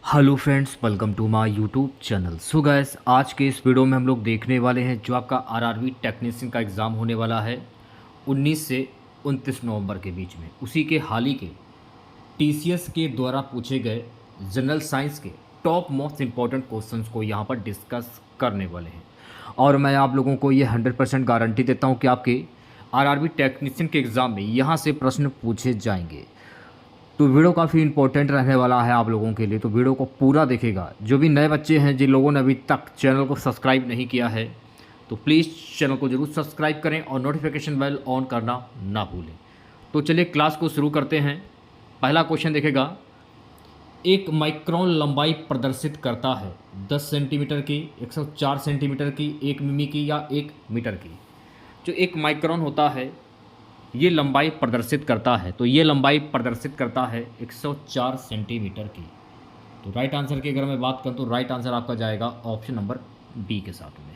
Hello friends, welcome to my YouTube channel. So guys, आज के इस वीडियो में हम लोग देखने वाले हैं जो आपका आरआरबी टेक्नीशियन का एग्ज़ाम होने वाला है 19 से 29 नवंबर के बीच में। उसी के हाल ही के टीसीएस के द्वारा पूछे गए जनरल साइंस के टॉप मोस्ट इम्पॉर्टेंट क्वेश्चंस को यहाँ पर डिस्कस करने वाले हैं। और मैं आप लोगों को ये 100% गारंटी देता हूँ कि आपके आरआरबी टेक्नीशियन के एग्ज़ाम में यहाँ से प्रश्न पूछे जाएंगे। तो वीडियो काफ़ी इंपॉर्टेंट रहने वाला है आप लोगों के लिए, तो वीडियो को पूरा देखेगा। जो भी नए बच्चे हैं, जिन लोगों ने अभी तक चैनल को सब्सक्राइब नहीं किया है, तो प्लीज़ चैनल को ज़रूर सब्सक्राइब करें और नोटिफिकेशन बेल ऑन करना ना भूलें। तो चलिए क्लास को शुरू करते हैं। पहला क्वेश्चन देखेगा, एक माइक्रोन लंबाई प्रदर्शित करता है 10 सेंटीमीटर की, 104 सेंटीमीटर की, 1 मिमी की या 1 मीटर की। जो एक माइक्रोन होता है ये लंबाई प्रदर्शित करता है, तो ये लंबाई प्रदर्शित करता है 104 सेंटीमीटर की। तो राइट आंसर की अगर मैं बात करूं तो राइट आंसर आपका जाएगा ऑप्शन नंबर बी के साथ में।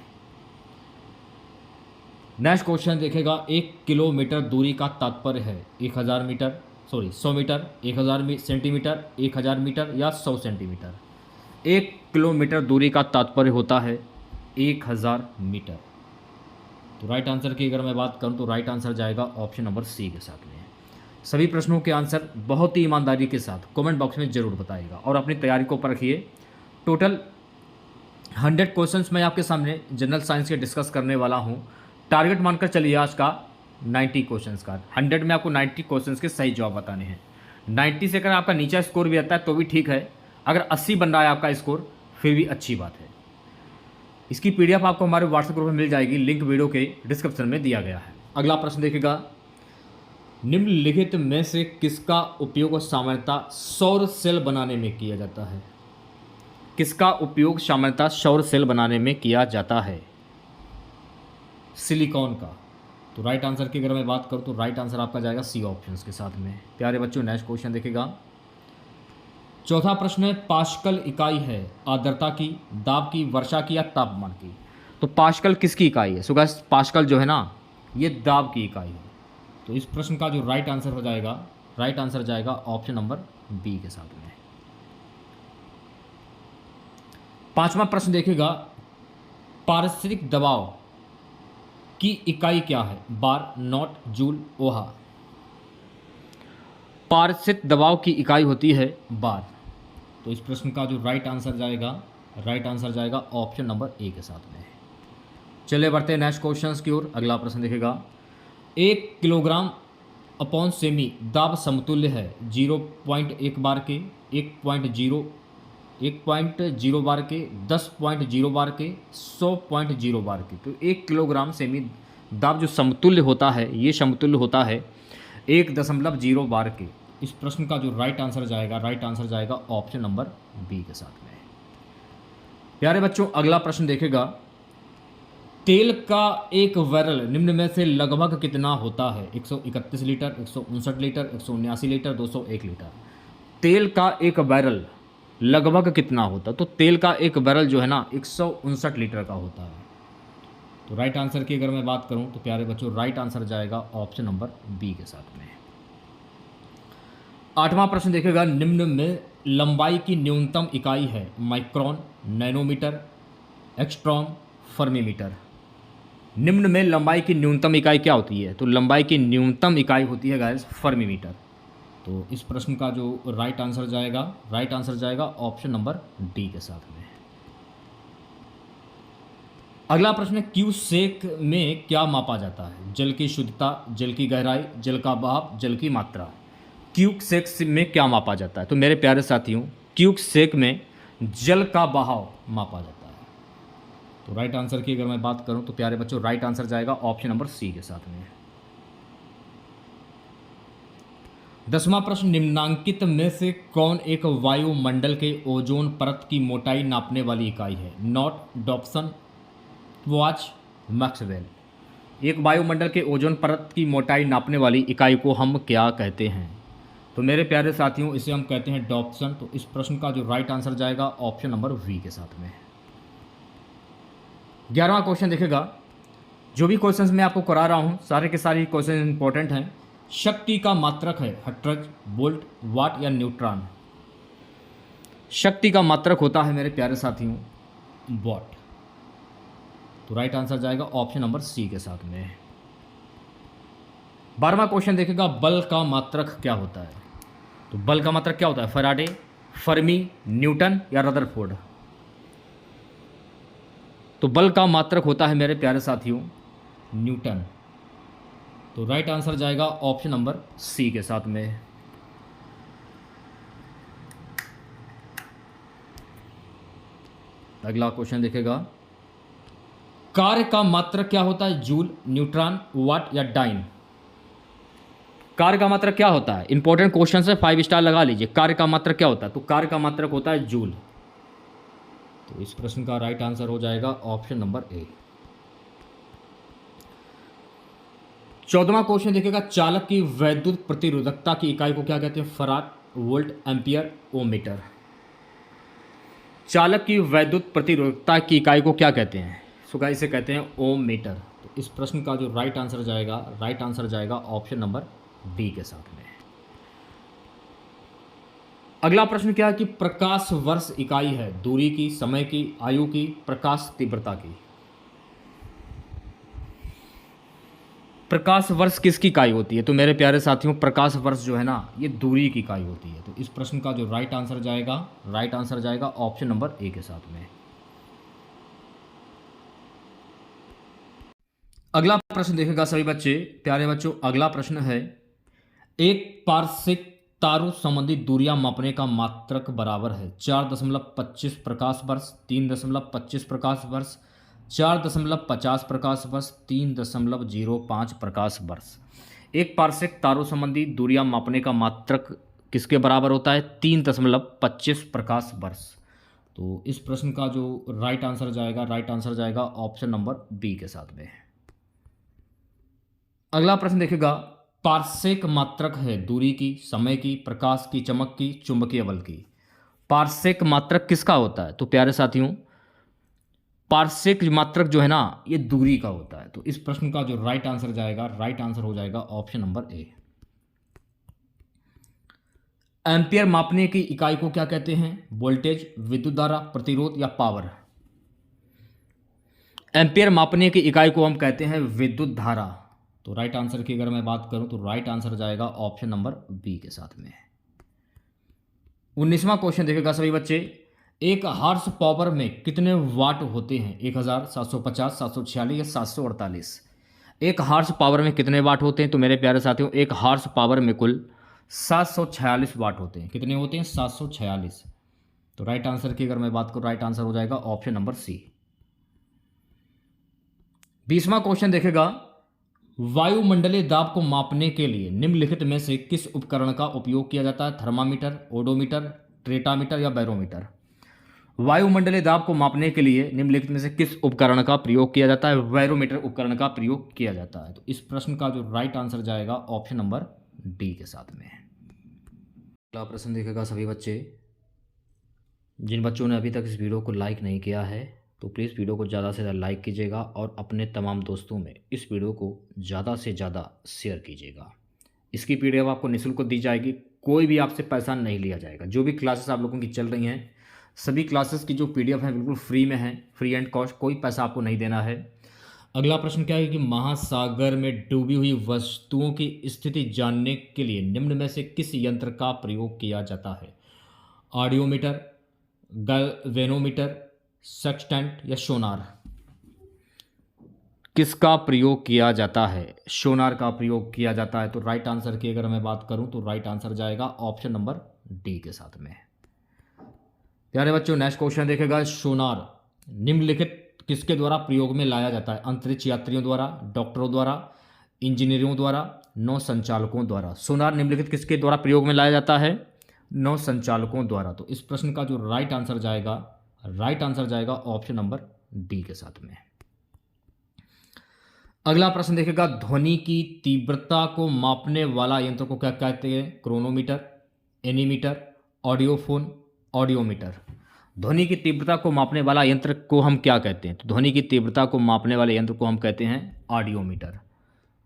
नेक्स्ट क्वेश्चन देखेगा, 1 किलोमीटर दूरी का तात्पर्य है 1000 मीटर, 100 मीटर, 1000 सेंटीमीटर, 1000 मीटर या 100 सेंटीमीटर। 1 किलोमीटर दूरी का तात्पर्य होता है 1000 मीटर। तो राइट आंसर की अगर मैं बात करूं तो राइट आंसर जाएगा ऑप्शन नंबर सी के साथ में। सभी प्रश्नों के आंसर बहुत ही ईमानदारी के साथ कमेंट बॉक्स में ज़रूर बताइएगा और अपनी तैयारी को परखिए। टोटल 100 क्वेश्चंस मैं आपके सामने जनरल साइंस के डिस्कस करने वाला हूं। टारगेट मानकर चलिए आज का 90 क्वेश्चंस का। 100 में आपको 90 क्वेश्चंस के सही जवाब बताने हैं। 90 से अगर आपका नीचा स्कोर भी आता है तो भी ठीक है, अगर 80 बन रहा है आपका स्कोर फिर भी अच्छी बात है। इसकी पीडीएफ आपको हमारे व्हाट्सएप ग्रुप में मिल जाएगी, लिंक वीडियो के डिस्क्रिप्शन में दिया गया है। अगला प्रश्न देखेगा, निम्नलिखित में से किसका उपयोग सामान्यतः सौर सेल बनाने में किया जाता है? किसका उपयोग सामान्यतः सौर सेल बनाने में किया जाता है? सिलिकॉन का। तो राइट आंसर की अगर मैं बात करूं तो राइट आंसर आपका जाएगा सी ऑप्शंस के साथ में। प्यारे बच्चों, नेक्स्ट क्वेश्चन देखेगा, चौथा प्रश्न है, पास्कल इकाई है आर्द्रता की, दाब की, वर्षा की या तापमान की। तो पास्कल किसकी इकाई है? सो गाइस, पास्कल जो है ना, ये दाब की इकाई है। तो इस प्रश्न का जो राइट आंसर हो जाएगा, राइट आंसर जाएगा ऑप्शन नंबर बी के साथ में। पांचवा प्रश्न देखेगा, पारस्परिक दबाव की इकाई क्या है? बार, नॉट, जूल, ओहा। पारस्परिक दबाव की इकाई होती है बार। तो इस प्रश्न का जो राइट आंसर जाएगा, राइट आंसर जाएगा ऑप्शन नंबर ए के साथ में। चलिए बढ़ते हैं नेक्स्ट क्वेश्चंस की ओर। अगला प्रश्न देखेगा, 1 किलोग्राम अपॉन सेमी दाब समतुल्य है 0.1 बार के, 1.0 बार के, 10.0 बार के, 100.0 बार के। तो 1 किलोग्राम सेमी दाब जो समतुल्य होता है, ये समतुल्य होता है 1.0 बार के। इस प्रश्न का जो राइट आंसर जाएगा, राइट आंसर जाएगा ऑप्शन नंबर बी के साथ में। प्यारे बच्चों, अगला प्रश्न देखेगा, तेल का एक बैरल निम्न में से लगभग कितना होता है? 131 लीटर, 159 लीटर, 179 लीटर, 201 लीटर। तेल का एक बैरल लगभग कितना होता है? तो तेल का एक बैरल जो है ना 159 लीटर का होता है। तो राइट आंसर की अगर मैं बात करूं तो प्यारे बच्चों, राइट आंसर जाएगा ऑप्शन नंबर बी के साथ में। आठवां प्रश्न देखेगा, निम्न में लंबाई की न्यूनतम इकाई है माइक्रोन, नैनोमीटर, एक्स्ट्रॉम, फर्मीमीटर। निम्न में लंबाई की न्यूनतम इकाई क्या होती है? तो लंबाई की न्यूनतम इकाई होती है गाइस फर्मीमीटर। तो इस प्रश्न का जो राइट आंसर जाएगा, राइट आंसर जाएगा ऑप्शन नंबर डी के साथ में। अगला प्रश्न, क्यूसेक में क्या मापा जाता है? जल की शुद्धता, जल की गहराई, जल का बहाव, जल की मात्रा। क्यूसेक में क्या मापा जाता है? तो मेरे प्यारे साथियों, क्यूसेक में जल का बहाव मापा जाता है। तो राइट आंसर की अगर मैं बात करूं तो प्यारे बच्चों, राइट आंसर जाएगा ऑप्शन नंबर सी के साथ में। 10वां प्रश्न, निम्नांकित में से कौन एक वायुमंडल के ओजोन परत की मोटाई नापने वाली इकाई है? Not, Dobson, watch, Maxwell. एक वायुमंडल के ओजोन परत की मोटाई नापने वाली इकाई को हम क्या कहते हैं? तो मेरे प्यारे साथियों, इसे हम कहते हैं डॉप्सन। तो इस प्रश्न का जो राइट आंसर जाएगा ऑप्शन नंबर वी के साथ में। 11वां क्वेश्चन देखेगा, जो भी क्वेश्चंस मैं आपको करा रहा हूं सारे के सारे क्वेश्चन इंपॉर्टेंट हैं। शक्ति का मात्रक है हर्ट्ज, वोल्ट, वाट या न्यूट्रॉन। शक्ति का मात्रक होता है मेरे प्यारे साथियों वॉट। तो राइट आंसर जाएगा ऑप्शन नंबर सी के साथ में। 12वां क्वेश्चन देखेगा, बल का मात्रक क्या होता है? तो बल का मात्रक क्या होता है? फैराडे, फर्मी, न्यूटन या रदरफोर्ड? तो बल का मात्रक होता है मेरे प्यारे साथियों न्यूटन। तो राइट आंसर जाएगा ऑप्शन नंबर सी के साथ में। अगला क्वेश्चन देखेगा, कार्य का मात्रक क्या होता है? जूल, न्यूट्रॉन, वाट या डाइन? कार्य का मात्रक क्या होता है? इंपॉर्टेंट क्वेश्चन है, 5 स्टार लगा लीजिए। कार्य का मात्रक क्या होता है? तो कार्य का मात्रक होता है जूल। तो इस प्रश्न का राइट आंसर हो जाएगा ऑप्शन नंबर ए। 14वां क्वेश्चन देखेगा, चालक की वैद्युत प्रतिरोधकता की इकाई को क्या कहते हैं? फराड, वोल्ट, एम्पियर, ओम मीटर? चालक की वैद्युत प्रतिरोधकता की इकाई को क्या कहते हैं? सो गाइस इसे कहते हैं ओम मीटर। तो इस प्रश्न का जो राइट आंसर जाएगा ऑप्शन नंबर बी के साथ में। अगला प्रश्न क्या है कि प्रकाश वर्ष इकाई है दूरी की, समय की, आयु की, प्रकाश तीव्रता की? प्रकाश वर्ष किसकी इकाई होती है? तो मेरे प्यारे साथियों प्रकाश वर्ष जो है ना ये दूरी की इकाई होती है। तो इस प्रश्न का जो राइट आंसर जाएगा ऑप्शन नंबर ए के साथ में। अगला प्रश्न देखेगा सभी बच्चे, प्यारे बच्चों, अगला प्रश्न है, एक पारसिक तारों संबंधी दूरियां मापने का मात्रक बराबर है 4.25 प्रकाश वर्ष, 3.25 प्रकाश वर्ष, 4.50 प्रकाश वर्ष, 3.05 प्रकाश वर्ष। एक पारसिक तारों संबंधी दूरियां मापने का मात्रक किसके बराबर होता है? 3.25 प्रकाश वर्ष। तो इस प्रश्न का जो राइट आंसर जाएगा ऑप्शन नंबर बी के साथ में। अगला प्रश्न देखेगा, पारसेक मात्रक है दूरी की, समय की, प्रकाश की, चमक की, चुंबकीय बल की? पारसेक मात्रक किसका होता है? तो प्यारे साथियों पारसेक मात्रक जो है ना ये दूरी का होता है। तो इस प्रश्न का जो राइट आंसर हो जाएगा ऑप्शन नंबर ए। एम्पियर मापने की इकाई को क्या कहते हैं? वोल्टेज, विद्युत धारा, प्रतिरोध या पावर? एम्पियर मापने की इकाई को हम कहते हैं विद्युत धारा। तो राइट आंसर की अगर मैं बात करूं तो राइट आंसर जाएगा ऑप्शन नंबर बी के साथ में। 19वां क्वेश्चन देखेगा सभी बच्चे, एक हार्स पावर में कितने वाट होते हैं? 1000, 750, 746 या 748? एक हार्स पावर में कितने वाट होते हैं? तो मेरे प्यारे साथियों एक हार्स पावर में कुल 746 वाट होते हैं। कितने होते हैं? 746। तो राइट आंसर की अगर मैं बात करूं राइट आंसर हो जाएगा ऑप्शन नंबर सी। 20वां क्वेश्चन देखेगा, वायुमंडलीय दाब को मापने के लिए निम्नलिखित में से किस उपकरण का उपयोग किया जाता है? थर्मामीटर, ओडोमीटर, ट्रेटामीटर या बैरोमीटर? वायुमंडलीय दाब को मापने के लिए निम्नलिखित में से किस उपकरण का प्रयोग किया जाता है? बैरोमीटर उपकरण का प्रयोग किया जाता है। तो इस प्रश्न का जो राइट आंसर जाएगा ऑप्शन नंबर डी के साथ में। अगला प्रश्न देखेगा सभी बच्चे, जिन बच्चों ने अभी तक इस वीडियो को लाइक नहीं किया है तो प्लीज़ वीडियो को ज़्यादा से ज़्यादा लाइक कीजिएगा और अपने तमाम दोस्तों में इस वीडियो को ज़्यादा से ज़्यादा शेयर कीजिएगा। इसकी पीडीएफ आपको निःशुल्क दी जाएगी, कोई भी आपसे पैसा नहीं लिया जाएगा। जो भी क्लासेस आप लोगों की चल रही हैं सभी क्लासेस की जो पीडीएफ है बिल्कुल फ्री में है, फ्री एंड कॉस्ट, कोई पैसा आपको नहीं देना है। अगला प्रश्न क्या है कि महासागर में डूबी हुई वस्तुओं की स्थिति जानने के लिए निम्न में से किस यंत्र का प्रयोग किया जाता है? ऑडियोमीटर, गैल्वेनोमीटर, सेक्सटेंट या सोनार? किसका प्रयोग किया जाता है? सोनार का प्रयोग किया जाता है। तो राइट आंसर की अगर मैं बात करूं तो राइट आंसर जाएगा ऑप्शन नंबर डी के साथ में। प्यारे बच्चों नेक्स्ट क्वेश्चन देखेगा, सोनार निम्नलिखित किसके द्वारा प्रयोग में लाया जाता है? अंतरिक्ष यात्रियों द्वारा, डॉक्टरों द्वारा, इंजीनियरों द्वारा, नौ संचालकों द्वारा? सोनार निम्नलिखित किसके द्वारा प्रयोग में लाया जाता है? नौ संचालकों द्वारा। तो इस प्रश्न का जो राइट आंसर जाएगा ऑप्शन नंबर डी के साथ में। अगला प्रश्न देखेगा, ध्वनि की तीव्रता को मापने वाला यंत्र को क्या कहते हैं? Chronometer, anemometer, audiophone, audiometer? ध्वनि की तीव्रता को मापने वाला यंत्र को हम क्या कहते हैं? तो ध्वनि की तीव्रता को मापने वाले यंत्र को हम कहते हैं ऑडियोमीटर।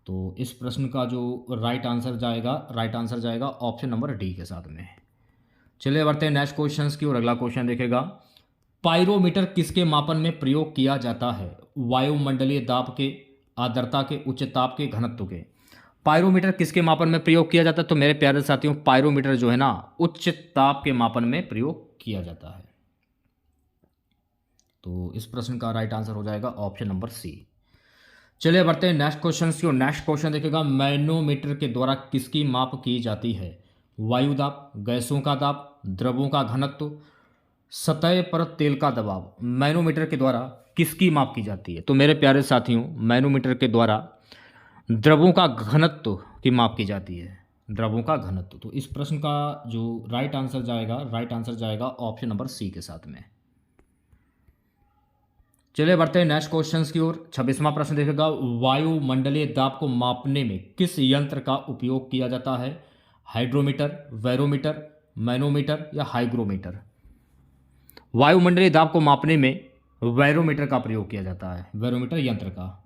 तो इस प्रश्न का जो राइट आंसर जाएगा ऑप्शन नंबर डी के साथ में। चलिए बढ़ते हैं नेक्स्ट क्वेश्चन की ओर। अगला क्वेश्चन देखेगा, पायरोमीटर किसके मापन में प्रयोग किया जाता है? वायुमंडलीय दाब के, आर्द्रता के, उच्च ताप के, घनत्व के। पायरोमीटर किसके मापन में प्रयोग किया जाता है? तो मेरे प्यारे साथियों, पायरोमीटर जो है ना, उच्च ताप के मापन में प्रयोग किया जाता है। तो इस प्रश्न का राइट आंसर हो जाएगा ऑप्शन नंबर सी। चलिए बढ़ते हैं नेक्स्ट क्वेश्चन की ओर। नेक्स्ट क्वेश्चन देखेगा, मैनोमीटर के द्वारा किसकी माप की जाती है? वायु दाब, गैसों का दाब, द्रवों का घनत्व, सतह पर तेल का दबाव। मैनोमीटर के द्वारा किसकी माप की जाती है? तो मेरे प्यारे साथियों, मैनोमीटर के द्वारा द्रवों का घनत्व की माप की जाती है, द्रवों का घनत्व। तो इस प्रश्न का जो राइट आंसर जाएगा ऑप्शन नंबर सी के साथ में। चलिए बढ़ते हैं नेक्स्ट क्वेश्चन की ओर। 26वां प्रश्न देखेगा, वायुमंडलीय दाब को मापने में किस यंत्र का उपयोग किया जाता है? हाइड्रोमीटर, बैरोमीटर, मैनोमीटर या हाइग्रोमीटर। वायुमंडलीय दाब को मापने में बैरोमीटर का प्रयोग किया जाता है, बैरोमीटर यंत्र का।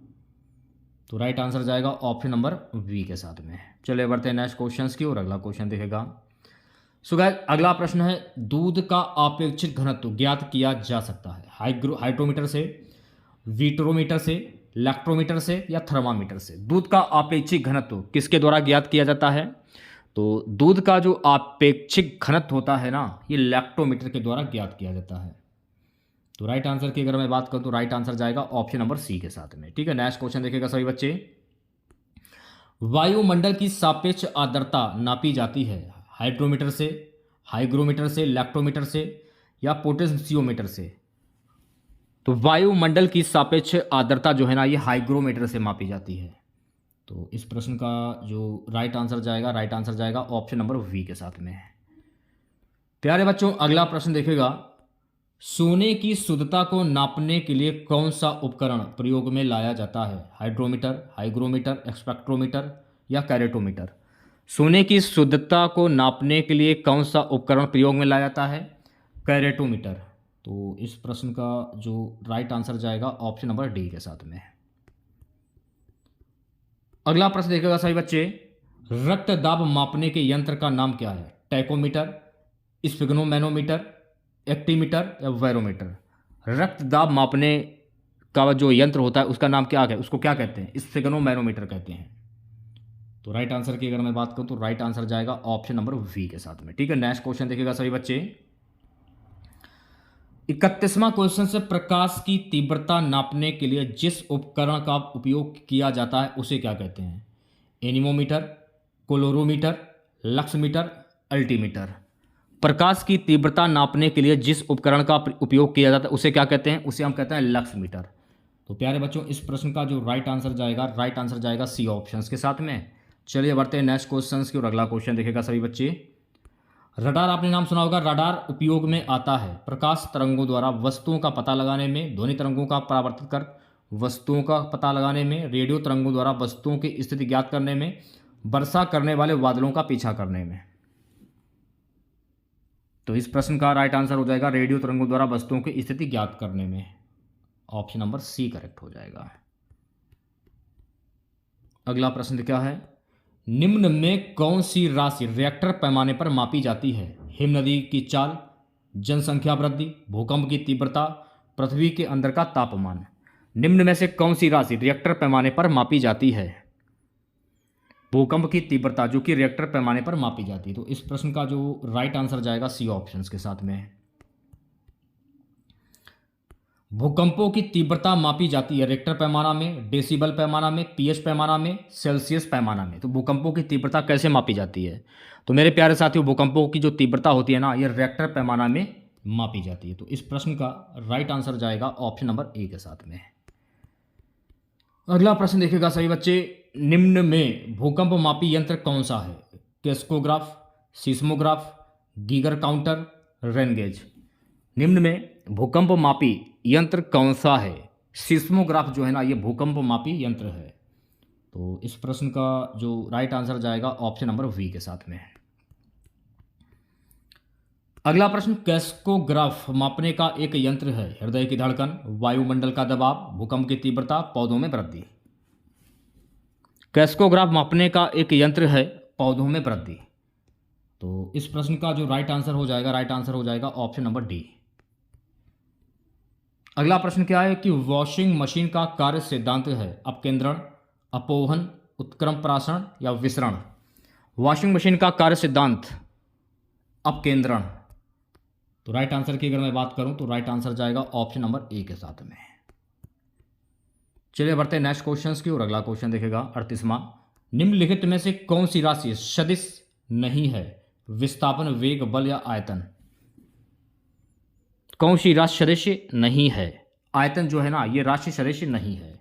तो राइट आंसर जाएगा ऑप्शन नंबर बी के साथ में। चलिए बढ़ते हैं नेक्स्ट क्वेश्चन की ओर। अगला क्वेश्चन देखेगा, सो गाइस अगला प्रश्न है, दूध का अपेक्षित घनत्व ज्ञात किया जा सकता है? हाइड्रोमीटर से, वीट्रोमीटर से, लैक्ट्रोमीटर से या थर्मामीटर से। दूध का अपेक्षित घनत्व किसके द्वारा ज्ञात किया जाता है? तो दूध का जो अपेक्षित घनत्व होता है ना, ये लैक्टोमीटर के द्वारा ज्ञात किया जाता है। तो राइट आंसर की अगर मैं बात करूं तो राइट आंसर जाएगा ऑप्शन नंबर सी के साथ में। ठीक है, नेक्स्ट क्वेश्चन देखेगा सभी बच्चे, वायुमंडल की सापेक्ष आर्द्रता नापी जाती है? हाइड्रोमीटर से, हाइग्रोमीटर से, लैक्टोमीटर से या पोटेंशियोमीटर से। तो वायुमंडल की सापेक्ष आर्द्रता जो है ना, ये हाइग्रोमीटर से मापी जाती है। तो इस प्रश्न का जो राइट आंसर जाएगा ऑप्शन नंबर वी के साथ में। प्यारे बच्चों, अगला प्रश्न देखेगा, सोने की शुद्धता को नापने के लिए कौन सा उपकरण प्रयोग में लाया जाता है? हाइड्रोमीटर, हाइग्रोमीटर, स्पेक्ट्रोमीटर या कैरेटोमीटर। सोने की शुद्धता को नापने के लिए कौन सा उपकरण प्रयोग में लाया जाता है? कैरेटोमीटर। तो इस प्रश्न का जो राइट आंसर जाएगा ऑप्शन नंबर डी के साथ में। अगला प्रश्न देखेगा सभी बच्चे, रक्त दाब मापने के यंत्र का नाम क्या है? टैकोमीटर, स्फिग्नोमैनोमीटर, एक्टीमीटर या बैरोमीटर। रक्त दाब मापने का जो यंत्र होता है उसका नाम क्या है, उसको क्या कहते हैं? स्फिग्नोमैनोमीटर कहते हैं। तो राइट आंसर की अगर मैं बात करूं तो राइट आंसर जाएगा ऑप्शन नंबर वी के साथ में। ठीक है, नेक्स्ट क्वेश्चन देखिएगा सभी बच्चे, 31वां क्वेश्चन से, प्रकाश की तीव्रता नापने के लिए जिस उपकरण का उपयोग किया जाता है उसे क्या कहते हैं? Anemometer, कोलोरोमीटर, लक्समीटर, altimeter. प्रकाश की तीव्रता नापने के लिए जिस उपकरण का उपयोग किया जाता है उसे क्या कहते हैं? उसे हम कहते हैं लक्समीटर। तो प्यारे बच्चों, इस प्रश्न का जो राइट आंसर जाएगा सी ऑप्शंस के साथ में। चलिए बढ़ते हैं नेक्स्ट क्वेश्चन की और अगला क्वेश्चन देखेगा सभी बच्चे, रडार आपने नाम सुना होगा। रडार उपयोग में आता है प्रकाश तरंगों द्वारा वस्तुओं का पता लगाने में, ध्वनि तरंगों का परावर्तित कर वस्तुओं का पता लगाने में, रेडियो तरंगों द्वारा वस्तुओं की स्थिति ज्ञात करने में, वर्षा करने वाले बादलों का पीछा करने में। तो इस प्रश्न का राइट आंसर हो जाएगा रेडियो तरंगों द्वारा वस्तुओं की स्थिति ज्ञात करने में। ऑप्शन नंबर सी करेक्ट हो जाएगा। अगला प्रश्न क्या है, निम्न में कौन सी राशि रिएक्टर पैमाने पर मापी जाती है? हिमनदी की चाल, जनसंख्या वृद्धि, भूकंप की तीव्रता, पृथ्वी के अंदर का तापमान। निम्न में से कौन सी राशि रिएक्टर पैमाने पर मापी जाती है? भूकंप की तीव्रता, जो कि रिएक्टर पैमाने पर मापी जाती है। तो इस प्रश्न का जो राइट आंसर जाएगा सी ऑप्शंस के साथ में। भूकंपों की तीव्रता मापी जाती है रिक्टर पैमाना में, डेसिबल पैमाना में, पीएच पैमाना में, सेल्सियस पैमाना में। तो भूकंपों की तीव्रता कैसे मापी जाती है? तो मेरे प्यारे साथियों, भूकंपों की जो तीव्रता होती है ना, ये रिक्टर पैमाना में मापी जाती है। तो इस प्रश्न का राइट आंसर जाएगा ऑप्शन नंबर ए के साथ में। अगला प्रश्न देखिएगा सभी बच्चे, निम्न में भूकंप मापी यंत्र कौन सा है? Crescograph, seismograph, Geiger counter, rain gauge. निम्न में भूकंप मापी यंत्र कौन सा है? सिस्मोग्राफ जो है ना, ये भूकंप मापी यंत्र है। तो इस प्रश्न का जो राइट आंसर जाएगा ऑप्शन नंबर वी के साथ में। अगला प्रश्न, केस्कोग्राफ मापने का एक यंत्र है। हृदय की धड़कन, वायुमंडल का दबाव, भूकंप की तीव्रता, पौधों में वृद्धि। केस्कोग्राफ मापने का एक यंत्र है पौधों में वृद्धि। तो इस प्रश्न का जो राइट आंसर हो जाएगा ऑप्शन नंबर डी। अगला प्रश्न क्या है कि वॉशिंग मशीन का कार्य सिद्धांत है अपकेंद्रण, अपोहन, उत्क्रम प्राशन या विसरण। वॉशिंग मशीन का कार्य सिद्धांत अपकेंद्रण। तो राइट आंसर की अगर मैं बात करूं तो राइट आंसर जाएगा ऑप्शन नंबर ए के साथ में। चलिए बढ़ते हैं नेक्स्ट क्वेश्चंस की ओर। अगला क्वेश्चन देखेगा 38वां, निम्नलिखित में से कौन सी राशि सदिश नहीं है? विस्थापन, वेग, बल या आयतन। कौन सी राशि सदिश नहीं है? आयतन जो है ना, ये राशि सदिश नहीं है।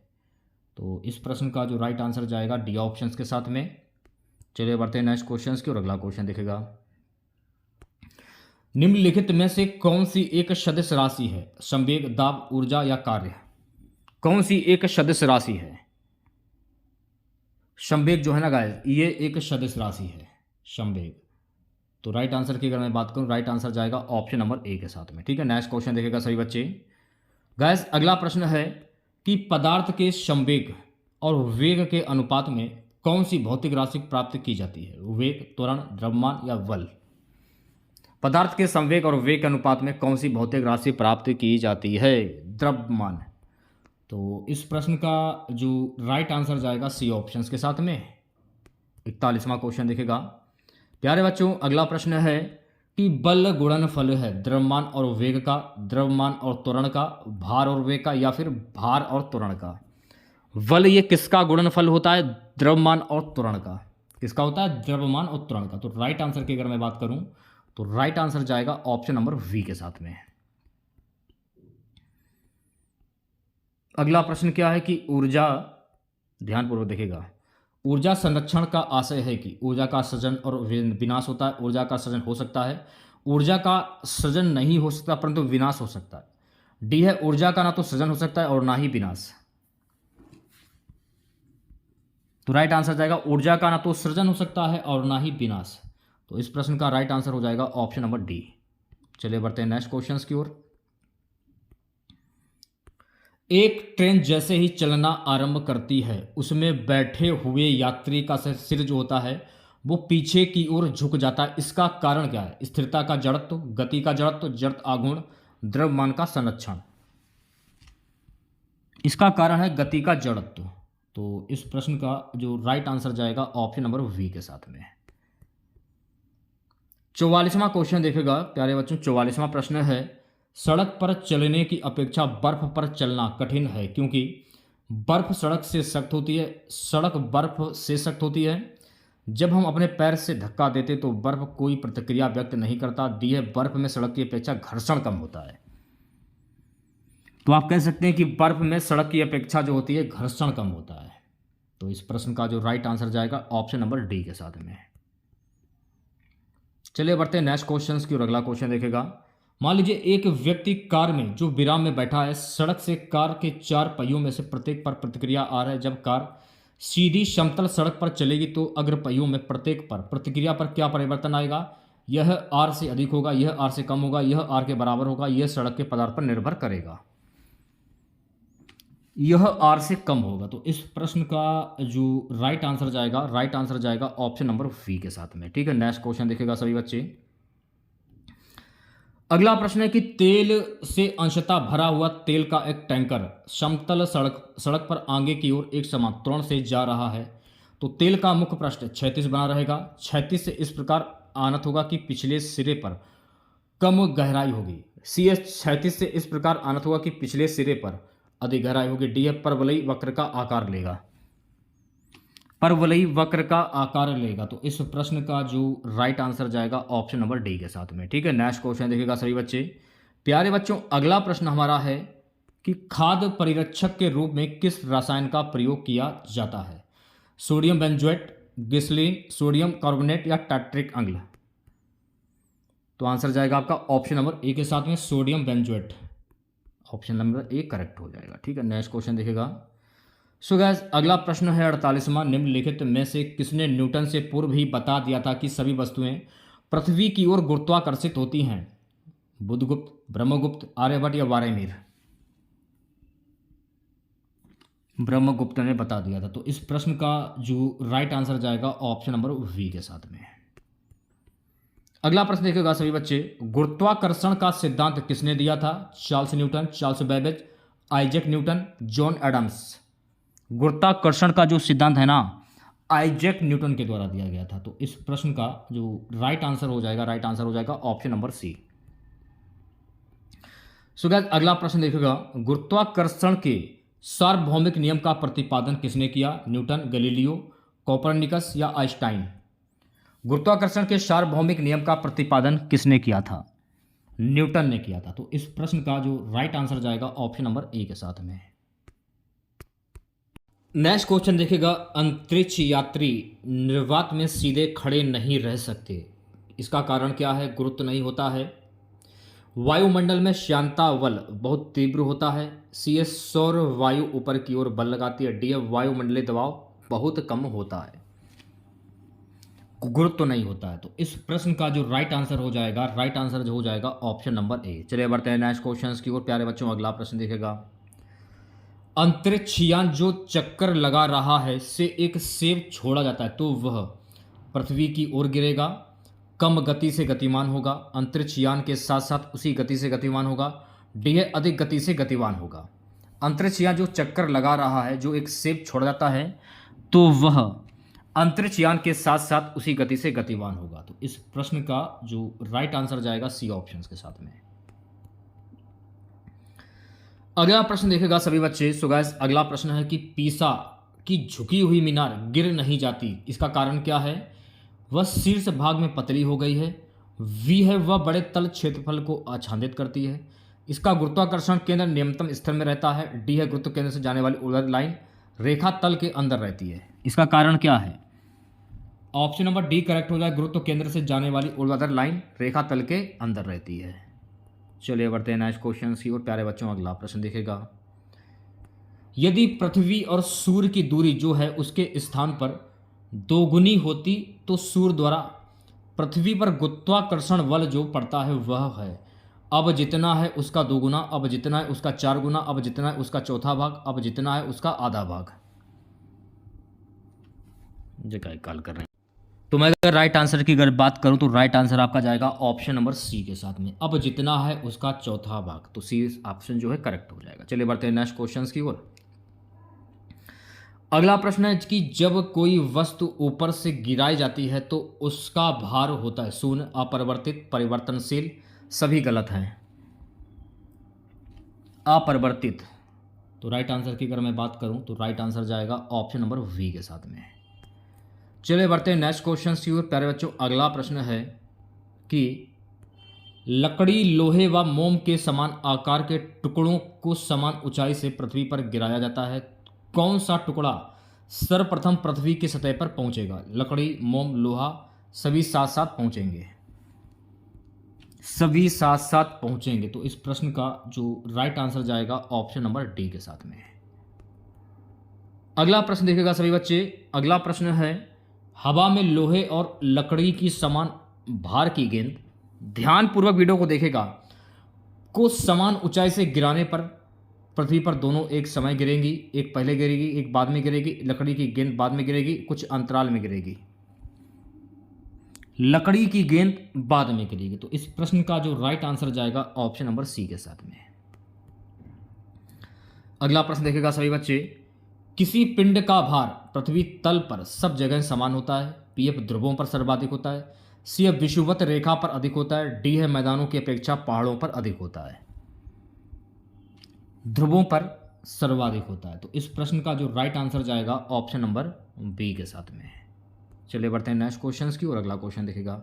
तो इस प्रश्न का जो राइट आंसर जाएगा डी ऑप्शंस के साथ में। चलिए बढ़ते हैं नेक्स्ट क्वेश्चंस की ओर। अगला क्वेश्चन देखेगा, निम्नलिखित में से कौन सी एक सदिश राशि है? संवेग, दाब, ऊर्जा या कार्य। कौन सी एक सदिश राशि है? संवेग जो है ना गाइस, ये एक सदिश राशि है संवेग। तो राइट आंसर की अगर मैं बात करूं, राइट आंसर जाएगा ऑप्शन नंबर ए के साथ में। ठीक है, नेक्स्ट क्वेश्चन देखेगा सभी बच्चे। गाइस अगला प्रश्न है कि पदार्थ के संवेग और वेग के अनुपात में कौन सी भौतिक राशि प्राप्त की जाती है? वेग, त्वरण, द्रव्यमान या बल। पदार्थ के संवेग और वेग के अनुपात में कौन सी भौतिक राशि प्राप्त की जाती है? द्रव्यमान। तो इस प्रश्न का जो राइट आंसर जाएगा सी ऑप्शंस के साथ में। 41वां क्वेश्चन देखेगा प्यारे बच्चों। अगला प्रश्न है कि बल गुणनफल है द्रव्यमान और वेग का, द्रव्यमान और त्वरण का, भार और वेग का या फिर भार और त्वरण का। बल ये किसका गुणनफल होता है? द्रव्यमान और त्वरण का। किसका होता है? द्रव्यमान और त्वरण का। तो राइट आंसर की अगर मैं बात करूं तो राइट आंसर जाएगा ऑप्शन नंबर वी के साथ में। अगला प्रश्न क्या है कि ऊर्जा, ध्यानपूर्वक देखिएगा, ऊर्जा संरक्षण का आशय है कि ऊर्जा का सृजन और विनाश होता है। ऊर्जा का सृजन हो सकता है, ऊर्जा का सृजन नहीं हो सकता परंतु विनाश हो सकता है। डी है ऊर्जा का ना तो सृजन हो सकता है और ना ही विनाश। तो राइट आंसर जाएगा ऊर्जा का ना तो सृजन हो सकता है और ना ही विनाश। तो इस प्रश्न का राइट आंसर हो जाएगा ऑप्शन नंबर डी। चलिए बढ़ते हैं नेक्स्ट क्वेश्चन की ओर। एक ट्रेन जैसे ही चलना आरंभ करती है उसमें बैठे हुए यात्री का सिर जो होता है वो पीछे की ओर झुक जाता है। इसका कारण क्या है? स्थिरता का जड़त्व, गति का जड़त्व, जड़त्व आघूर्ण, द्रव्यमान का संरक्षण। इसका कारण है गति का जड़त्व। तो इस प्रश्न का जो राइट आंसर जाएगा ऑप्शन नंबर वी के साथ में। 44वां क्वेश्चन देखेगा प्यारे बच्चों। 44वां प्रश्न है, सड़क पर चलने की अपेक्षा बर्फ पर चलना कठिन है क्योंकि बर्फ सड़क से सख्त होती है, सड़क बर्फ से सख्त होती है। जब हम अपने पैर से धक्का देते तो बर्फ कोई प्रतिक्रिया व्यक्त नहीं करता। दी है बर्फ में सड़क की अपेक्षा घर्षण कम होता है। तो आप कह सकते हैं कि बर्फ में सड़क की अपेक्षा जो होती है घर्षण कम होता है। तो इस प्रश्न का जो राइट आंसर जाएगा ऑप्शन नंबर डी के साथ में। चलिए बढ़ते हैं नेक्स्ट क्वेश्चन की और। अगला क्वेश्चन देखेगा, मान लीजिए एक व्यक्ति कार में जो विराम में बैठा है, सड़क से कार के 4 पहियों में से प्रत्येक पर प्रतिक्रिया आ रहा है। जब कार सीधी समतल सड़क पर चलेगी तो अग्र पहियों में प्रत्येक पर प्रतिक्रिया पर क्या परिवर्तन आएगा? यह आर से अधिक होगा, यह आर से कम होगा, यह आर के बराबर होगा, यह सड़क के पदार्थ पर निर्भर करेगा। यह आर से कम होगा। तो इस प्रश्न का जो राइट आंसर जाएगा ऑप्शन नंबर वी के साथ में। ठीक है, नेक्स्ट क्वेश्चन देखेगा सभी बच्चे। अगला प्रश्न है कि तेल से अंशतः भरा हुआ तेल का एक टैंकर समतल सड़क पर आगे की ओर एक समान त्वरण से जा रहा है तो तेल का मुख्य पृष्ठ क्षैतिज बना रहेगा। क्षैतिज से इस प्रकार आनत होगा कि पिछले सिरे पर कम गहराई होगी। सी एस क्षैतिज से इस प्रकार आनत होगा कि पिछले सिरे पर अधिक गहराई होगी। डी है परवलयी वक्र का आकार लेगा, परवलयी वक्र का आकार लेगा। तो इस प्रश्न का जो राइट आंसर जाएगा ऑप्शन नंबर डी के साथ में। ठीक है, नेक्स्ट क्वेश्चन देखिएगा सभी बच्चे। प्यारे बच्चों अगला प्रश्न हमारा है कि खाद्य परिरक्षक के रूप में किस रसायन का प्रयोग किया जाता है? Sodium benzoate, glycerine, sodium carbonate या टार्ट्रिक अम्ल। तो आंसर जाएगा आपका ऑप्शन नंबर ए के साथ में, sodium benzoate. Option number A correct हो जाएगा। ठीक है, नेक्स्ट क्वेश्चन देखिएगा। सो गैस अगला प्रश्न है 48वां, निम्नलिखित में से किसने न्यूटन से पूर्व ही बता दिया था कि सभी वस्तुएं पृथ्वी की ओर गुरुत्वाकर्षित होती हैं? बुधगुप्त, ब्रह्मगुप्त, आर्यभट्ट या बारहमीर। ब्रह्मगुप्त ने बता दिया था। तो इस प्रश्न का जो राइट आंसर जाएगा ऑप्शन नंबर वी के साथ में। अगला प्रश्न देखिएगा सभी बच्चे, गुरुत्वाकर्षण का सिद्धांत किसने दिया था? Charles Newton, Charles Babbage, Isaac Newton, John Adams. गुरुत्वाकर्षण का जो सिद्धांत है ना, आइजैक न्यूटन के द्वारा दिया गया था। तो इस प्रश्न का जो राइट आंसर हो जाएगा option number C. So guys अगला प्रश्न देखिएगा, गुरुत्वाकर्षण के सार्वभौमिक नियम का प्रतिपादन किसने किया? न्यूटन, गैलीलियो, कोपरनिकस या आइंस्टाइन। गुरुत्वाकर्षण के सार्वभौमिक नियम का प्रतिपादन किसने किया था? न्यूटन ने किया था। तो इस प्रश्न का जो राइट आंसर जाएगा ऑप्शन नंबर ए के साथ में। नेक्स्ट क्वेश्चन देखिएगा, अंतरिक्ष यात्री निर्वात में सीधे खड़े नहीं रह सकते, इसका कारण क्या है? गुरुत्व नहीं होता है, वायुमंडल में श्यानता बल बहुत तीव्र होता है, सी एस सौर वायु ऊपर की ओर बल लगाती है, डी है वायुमंडलीय दबाव बहुत कम होता है। गुरुत्व तो नहीं होता है। तो इस प्रश्न का जो राइट आंसर हो जाएगा ऑप्शन नंबर ए। चलिए बढ़ते हैं नेक्स्ट क्वेश्चन की ओर प्यारे बच्चों। अगला प्रश्न देखेगा, अंतरिक्ष यान जो चक्कर लगा रहा है से एक सेब छोड़ा जाता है तो वह पृथ्वी की ओर गिरेगा, कम गति से गतिमान होगा, अंतरिक्ष यान के साथ साथ उसी गति से गतिमान होगा, डी है अधिक गति से गतिमान होगा। अंतरिक्ष यान जो चक्कर लगा रहा है, जो एक सेब छोड़ा जाता है तो वह अंतरिक्ष यान के साथ साथ उसी गति से गतिमान होगा। तो इस प्रश्न का जो राइट आंसर जाएगा सी ऑप्शन के साथ में। अगला प्रश्न देखेगा सभी बच्चे। सो गाइस अगला प्रश्न है कि पीसा की झुकी हुई मीनार गिर नहीं जाती, इसका कारण क्या है? वह शीर्ष भाग में पतली हो गई है, वी है वह बड़े तल क्षेत्रफल को आच्छादित करती है, इसका गुरुत्वाकर्षण केंद्र निम्नतम स्तर में रहता है, डी है गुरुत्व केंद्र से जाने वाली ऊर्ध्वाधर लाइन रेखा तल के अंदर रहती है, इसका कारण क्या है? ऑप्शन नंबर डी करेक्ट हो जाए, गुरुत्व केंद्र से जाने वाली ऊर्ध्वाधर लाइन रेखा तल के अंदर रहती है। चलिए बढ़ते हैं नेक्स्ट क्वेश्चन की ओर प्यारे बच्चों। अगला प्रश्न देखेगा, यदि पृथ्वी और सूर्य की दूरी जो है उसके स्थान पर दोगुनी होती तो सूर्य द्वारा पृथ्वी पर गुरुत्वाकर्षण बल जो पड़ता है वह है अब जितना है उसका दोगुना, अब जितना है उसका चार गुना, अब जितना है उसका चौथा भाग, अब जितना है उसका आधा भाग। जगह कॉल कर रहे हैं। तो मैं अगर राइट आंसर की अगर बात करूं तो राइट आंसर आपका जाएगा ऑप्शन नंबर सी के साथ में, अब जितना है उसका चौथा भाग। तो सी ऑप्शन जो है करेक्ट हो जाएगा। चलिए बढ़ते हैं नेक्स्ट क्वेश्चन की ओर। अगला प्रश्न है कि जब कोई वस्तु ऊपर से गिराई जाती है तो उसका भार होता है शून्य, अपरिवर्तित, परिवर्तनशील, सभी गलत हैं। अपरिवर्तित। तो राइट आंसर की अगर मैं बात करूं तो राइट आंसर जाएगा ऑप्शन नंबर वी के साथ में। चलिए बढ़ते हैं नेक्स्ट क्वेश्चन की ओर प्यारे बच्चों। अगला प्रश्न है कि लकड़ी, लोहे व मोम के समान आकार के टुकड़ों को समान ऊंचाई से पृथ्वी पर गिराया जाता है, कौन सा टुकड़ा सर्वप्रथम पृथ्वी की सतह पर पहुंचेगा? लकड़ी, मोम, लोहा सभी साथ साथ पहुंचेंगे, सभी साथ साथ पहुंचेंगे। तो इस प्रश्न का जो राइट आंसर जाएगा ऑप्शन नंबर डी के साथ में। अगला प्रश्न देखिएगा सभी बच्चे। अगला प्रश्न है, हवा में लोहे और लकड़ी की समान भार की गेंद, ध्यानपूर्वक वीडियो को देखेगा, को समान ऊंचाई से गिराने पर पृथ्वी पर दोनों एक समय गिरेंगी, एक पहले गिरेगी एक बाद में गिरेगी, लकड़ी की गेंद बाद में गिरेगी, कुछ अंतराल में गिरेगी। लकड़ी की गेंद बाद में गिरेगी। तो इस प्रश्न का जो राइट आंसर जाएगा ऑप्शन नंबर सी के साथ में। अगला प्रश्न देखेगा सभी बच्चे, किसी पिंड का भार पृथ्वी तल पर सब जगह समान होता है, पी एफ ध्रुवों पर सर्वाधिक होता है, सी एफ विषुवत रेखा पर अधिक होता है, डी है मैदानों की अपेक्षा पहाड़ों पर अधिक होता है। ध्रुवों पर सर्वाधिक होता है। तो इस प्रश्न का जो राइट आंसर जाएगा ऑप्शन नंबर बी के साथ में। चलिए बढ़ते हैं नेक्स्ट क्वेश्चन की और अगला क्वेश्चन देखेगा,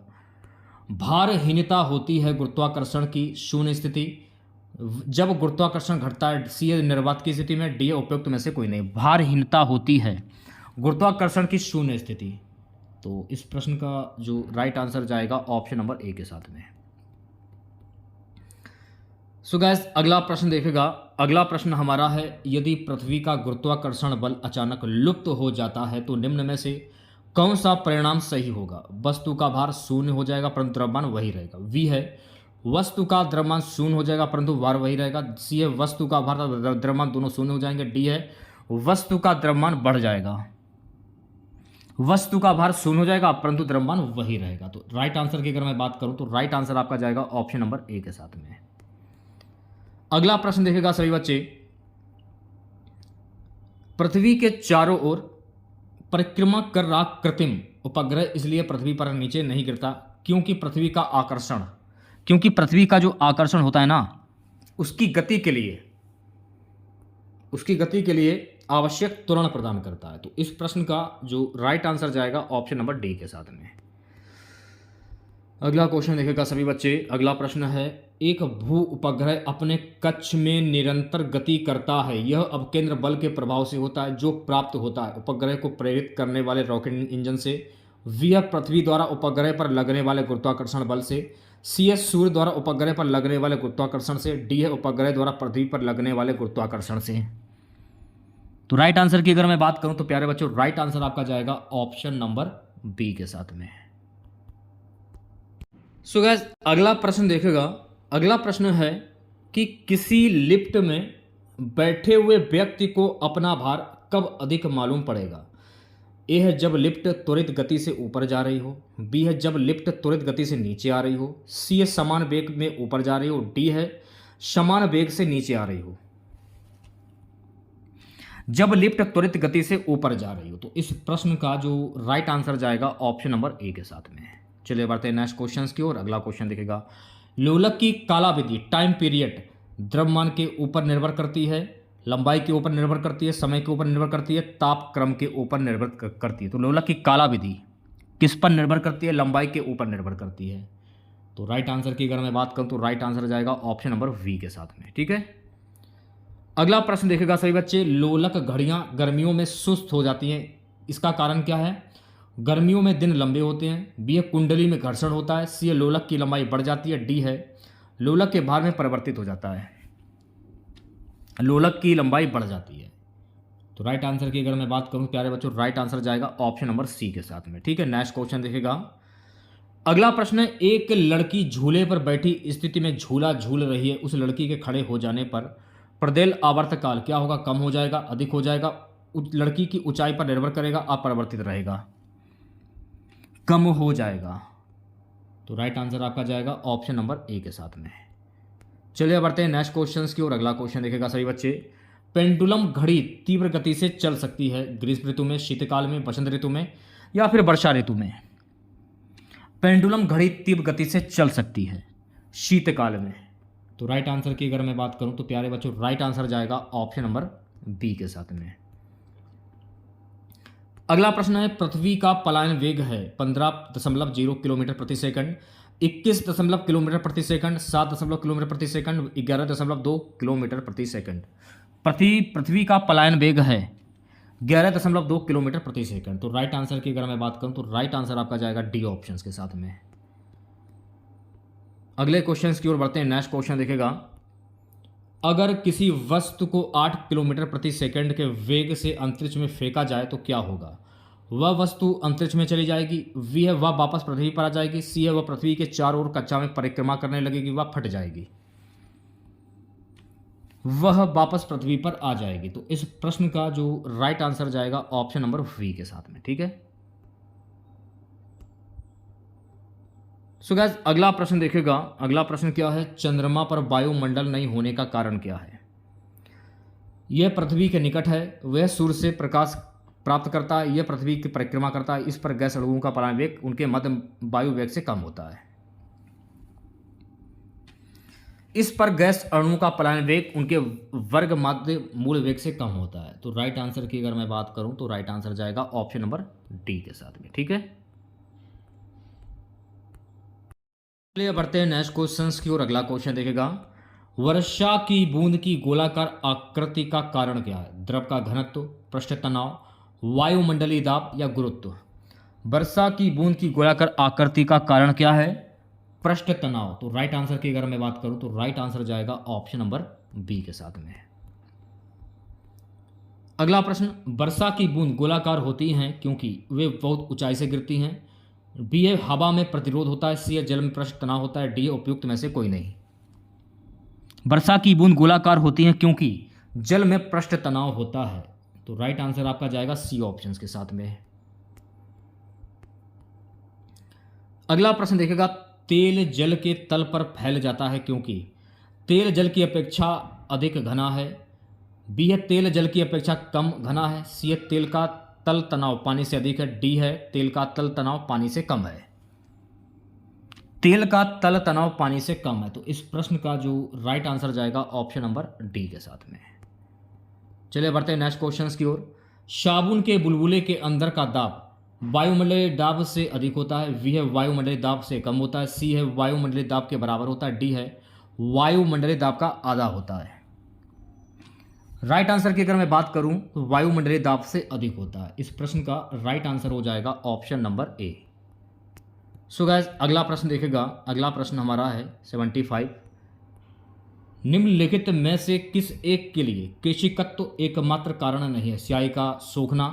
भारहीनता होती है गुरुत्वाकर्षण की शून्य स्थिति, जब गुरुत्वाकर्षण घटता है, सी है निर्वात की स्थिति में, डी है उपयुक्त में से कोई नहीं। भारहीनता होती है गुरुत्वाकर्षण की शून्य स्थिति। तो इस प्रश्न का जो राइट आंसर जाएगा ऑप्शन नंबर ए के साथ में। सो गाइस अगला प्रश्न देखेगा। अगला प्रश्न हमारा है, यदि पृथ्वी का गुरुत्वाकर्षण बल अचानक लुप्त हो जाता है तो निम्न में से कौन सा परिणाम सही होगा? वस्तु का भार शून्य हो जाएगा परंतु द्रव्यमान वही रहेगा, वी है वस्तु का द्रव्यमान शून्य हो जाएगा परंतु भार वही रहेगा, सी है वस्तु का भार द्रव्यमान दोनों शून्य हो जाएंगे, डी है वस्तु का द्रव्यमान बढ़ जाएगा, वस्तु का भार शून्य हो जाएगा परंतु द्रव्यमान वही रहेगा। तो राइट आंसर की अगर मैं बात करूं तो राइट आंसर आपका जाएगा ऑप्शन नंबर ए के साथ में। अगला प्रश्न देखिएगा सभी बच्चे, पृथ्वी के चारों ओर परिक्रमा कर रहा कृत्रिम उपग्रह इसलिए पृथ्वी पर नीचे नहीं गिरता क्योंकि पृथ्वी का जो आकर्षण होता है ना, उसकी गति के लिए आवश्यक त्वरण प्रदान करता है। तो इस प्रश्न का जो राइट आंसर जाएगा ऑप्शन नंबर डी के साथ में। अगला क्वेश्चन देखेगा सभी बच्चे। अगला प्रश्न है, एक भू उपग्रह अपने कक्ष में निरंतर गति करता है। यह अपकेंद्र बल के प्रभाव से होता है जो प्राप्त होता है उपग्रह को प्रेरित करने वाले रॉकेट इंजन से, वह पृथ्वी द्वारा उपग्रह पर लगने वाले गुरुत्वाकर्षण बल से, सी एस सूर्य द्वारा उपग्रह पर लगने वाले गुरुत्वाकर्षण से, डी है उपग्रह द्वारा पृथ्वी पर लगने वाले गुरुत्वाकर्षण से। तो राइट आंसर की अगर मैं बात करूं तो प्यारे बच्चों राइट आंसर आपका जाएगा ऑप्शन नंबर बी के साथ में। सो गाइस अगला प्रश्न देखेगा। अगला प्रश्न है कि किसी लिफ्ट में बैठे हुए व्यक्ति को अपना भार कब अधिक मालूम पड़ेगा। ए है जब लिफ्ट त्वरित गति से ऊपर जा रही हो, बी है जब लिफ्ट त्वरित गति से नीचे आ रही हो, सी है समान वेग में ऊपर जा रही हो, डी है समान वेग से नीचे आ रही हो। जब लिफ्ट त्वरित गति से ऊपर जा रही हो, तो इस प्रश्न का जो राइट आंसर जाएगा ऑप्शन नंबर ए के साथ में। चलिए बढ़ते हैं नेक्स्ट क्वेश्चन की ओर। अगला क्वेश्चन देखेगा, लोलक की कालावधि टाइम पीरियड द्रव्यमान के ऊपर निर्भर करती है, लंबाई के ऊपर निर्भर करती है, समय के ऊपर निर्भर करती है, ताप क्रम के ऊपर निर्भर करती है। तो लोलक की कालावधि किस पर निर्भर करती है, लंबाई के ऊपर निर्भर करती है। तो राइट आंसर की अगर मैं बात करूं तो राइट आंसर जाएगा ऑप्शन नंबर वी के साथ में। ठीक है। अगला प्रश्न देखेगा सभी बच्चे, लोलक घड़ियां गर्मियों में सुस्त हो जाती हैं, इसका कारण क्या है। गर्मियों में दिन लंबे होते हैं, बी है कुंडली में घर्षण होता है, सी है लोलक की लंबाई बढ़ जाती है, डी है लोलक के भार में परिवर्तित हो जाता है, लोलक की लंबाई बढ़ जाती है। तो राइट आंसर की अगर मैं बात करूं प्यारे बच्चों राइट आंसर जाएगा ऑप्शन नंबर सी के साथ में। ठीक है। नेक्स्ट क्वेश्चन देखेगा। अगला प्रश्न है, एक लड़की झूले पर बैठी स्थिति में झूला झूल रही है, उस लड़की के खड़े हो जाने पर प्रदेल आवर्तकाल क्या होगा, कम हो जाएगा, अधिक हो जाएगा, लड़की की ऊंचाई पर निर्भर करेगा, अपरिवर्तित रहेगा, कम हो जाएगा। तो राइट आंसर आपका जाएगा ऑप्शन नंबर ए के साथ में। चलिए बढ़ते हैं नेक्स्ट क्वेश्चन की ओर। अगला क्वेश्चन देखेगा सभी बच्चे, पेंडुलम घड़ी तीव्र गति से चल सकती है ग्रीष्म ऋतु में, शीतकाल में, बसंत ऋतु में या फिर वर्षा ऋतु में। पेंडुलम घड़ी तीव्र गति से चल सकती है शीतकाल में। तो राइट आंसर की अगर मैं बात करूं तो प्यारे बच्चों राइट आंसर जाएगा ऑप्शन नंबर बी के साथ में। अगला प्रश्न है, पृथ्वी का पलायन वेग है 15.0 किलोमीटर प्रति सेकंड, 21 किलोमीटर प्रति सेकंड, 7 किलोमीटर प्रति सेकंड, 11.2 किलोमीटर प्रति सेकंड। पृथ्वी का पलायन वेग है 11.2 किलोमीटर प्रति सेकंड। तो राइट आंसर की अगर मैं बात करूं तो राइट आंसर आपका जाएगा डी ऑप्शन के साथ में। अगले क्वेश्चन की ओर बढ़ते हैं। नेक्स्ट क्वेश्चन देखेगा, अगर किसी वस्तु को 8 किलोमीटर प्रति सेकंड के वेग से अंतरिक्ष में फेंका जाए तो क्या होगा। वह वस्तु अंतरिक्ष में चली जाएगी, बी है वह वापस पृथ्वी पर आ जाएगी, सी है वह पृथ्वी के चारों ओर कक्षा में परिक्रमा करने लगेगी, वह फट जाएगी, वह वापस पृथ्वी पर आ जाएगी। तो इस प्रश्न का जो राइट आंसर जाएगा ऑप्शन नंबर वी के साथ में। ठीक है। सो गाइस अगला प्रश्न देखेगा। अगला प्रश्न क्या है, चंद्रमा पर वायुमंडल नहीं होने का कारण क्या है। यह पृथ्वी के निकट है, वह सूर्य से प्रकाश प्राप्त करता है, यह पृथ्वी की परिक्रमा करता है, इस पर गैस अणुओं का पलायन वेग उनके मध्य वायु वेग से कम होता है, इस पर गैस अणुओं का पलायन वेग उनके वर्ग माध्य मूल वेग से कम होता है। तो राइट आंसर की अगर मैं बात करूं तो राइट आंसर जाएगा ऑप्शन नंबर डी के साथ में। ठीक है। चलिए बढ़ते हैं नेक्स्ट क्वेश्चन की ओर। अगला क्वेश्चन देखेगा, वर्षा की बूंद की गोलाकार आकृति का कारण क्या है। द्रव का घनत्व, पृष्ठ तनाव, वायुमंडलीय दाब या गुरुत्व। वर्षा की बूंद की गोलाकार आकृति का कारण क्या है, पृष्ठ तनाव। तो राइट आंसर की अगर मैं बात करूं तो राइट आंसर जाएगा ऑप्शन नंबर बी के साथ में। अगला प्रश्न, वर्षा की बूंद गोलाकार होती हैं क्योंकि वे बहुत ऊंचाई से गिरती हैं, बी है हवा में प्रतिरोध होता है, सी है जल में पृष्ठ तनाव होता है, डी है उपयुक्त में से कोई नहीं। वर्षा की बूंद गोलाकार होती हैं क्योंकि जल में पृष्ठ तनाव होता है। तो राइट आंसर आपका जाएगा सी ऑप्शन के साथ में। अगला प्रश्न देखेगा, तेल जल के तल पर फैल जाता है क्योंकि तेल जल की अपेक्षा अधिक घना है, बी है तेल जल की अपेक्षा कम घना है, सी है तेल का तल तनाव पानी से अधिक है, डी है तेल का तल तनाव पानी से कम है। तेल का तल तनाव पानी से कम है, तो इस प्रश्न का जो राइट आंसर जाएगा ऑप्शन नंबर डी के साथ में। चलिए बढ़ते हैं नेक्स्ट क्वेश्चंस की ओर। साबुन के बुलबुले के अंदर का दाब वायुमंडलीय दाब से अधिक होता है, वी है वायुमंडलीय दाब से कम होता है, सी है वायुमंडलीय दाब के बराबर होता है, डी है वायुमंडलीय दाब का आधा होता है। राइट आंसर की अगर मैं बात करूं तो वायुमंडलीय दाब से अधिक होता है। इस प्रश्न का राइट आंसर हो जाएगा option number A. So guys अगला प्रश्न देखेगा, अगला प्रश्न हमारा है 75। निम्नलिखित में से किस एक के लिए केशिकत्व एकमात्र कारण नहीं है? स्याही का सूखना,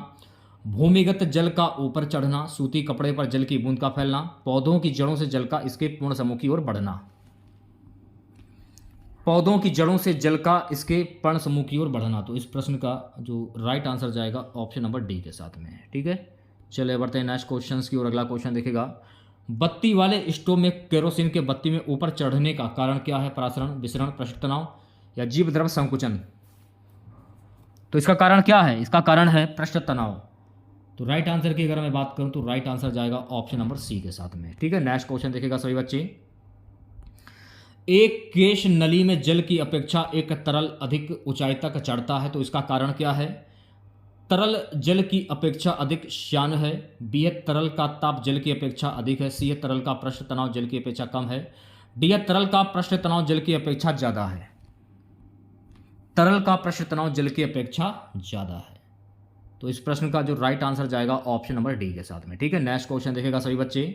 भूमिगत जल का ऊपर चढ़ना, सूती कपड़े पर जल की बूंद का फैलना, पौधों की जड़ों से जल का इसके पूर्ण समूह की ओर बढ़ना। पौधों की जड़ों से जल का इसके पर्ण समूह की ओर बढ़ना। तो इस प्रश्न का जो राइट आंसर जाएगा ऑप्शन नंबर डी के साथ में है। ठीक है, चलिए बढ़ते हैं नेक्स्ट क्वेश्चन की ओर। अगला क्वेश्चन देखेगा, बत्ती वाले स्टोव में केरोसिन के बत्ती में ऊपर चढ़ने का कारण क्या है? परासरण, विसरण, पृष्ठ तनाव या जीव द्रव संकुचन। तो इसका कारण क्या है? इसका कारण है पृष्ठ तनाव। तो राइट आंसर की अगर मैं बात करूं तो राइट आंसर जाएगा ऑप्शन नंबर सी के साथ में। ठीक है, नेक्स्ट क्वेश्चन देखेगा सभी बच्चे। एक केश नली में जल की अपेक्षा एक तरल अधिक ऊंचाई तक चढ़ता है, तो इसका कारण क्या है? तरल जल की अपेक्षा अधिक श्यान है, बी है तरल का ताप जल की अपेक्षा अधिक है, सी है तरल का पृष्ठ तनाव जल की अपेक्षा कम है, डी है तरल का पृष्ठ तनाव जल की अपेक्षा ज्यादा है। तरल का पृष्ठ तनाव जल की अपेक्षा ज्यादा है। तो इस प्रश्न का जो राइट आंसर जाएगा ऑप्शन नंबर डी के साथ में। ठीक है, नेक्स्ट क्वेश्चन देखेगा सभी बच्चे।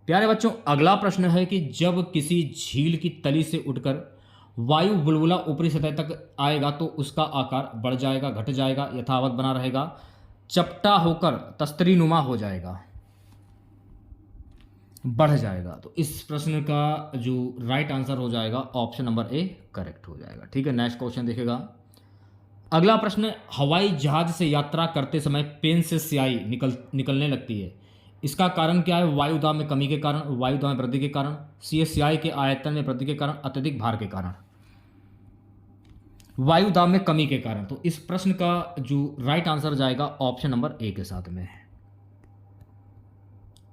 प्यारे बच्चों, अगला प्रश्न है कि जब किसी झील की तली से उठकर वायु बुलबुला ऊपरी सतह तक आएगा तो उसका आकार बढ़ जाएगा, घट जाएगा, यथावत बना रहेगा, चपटा होकर तस्तरीनुमा हो जाएगा, बढ़ जाएगा। तो इस प्रश्न का जो राइट आंसर हो जाएगा ऑप्शन नंबर ए करेक्ट हो जाएगा। ठीक है, नेक्स्ट क्वेश्चन देखेगा। अगला प्रश्न, हवाई जहाज से यात्रा करते समय पेन से स्याही निकलने लगती है, इसका कारण क्या है? वायुदाब में कमी के कारण, वायुदाब में वृद्धि के कारण, सी स्याही के आयतन में वृद्धि के कारण, अत्यधिक भार के कारण। वायुदाब में कमी के कारण। तो इस प्रश्न का जो राइट आंसर जाएगा ऑप्शन नंबर ए के साथ में।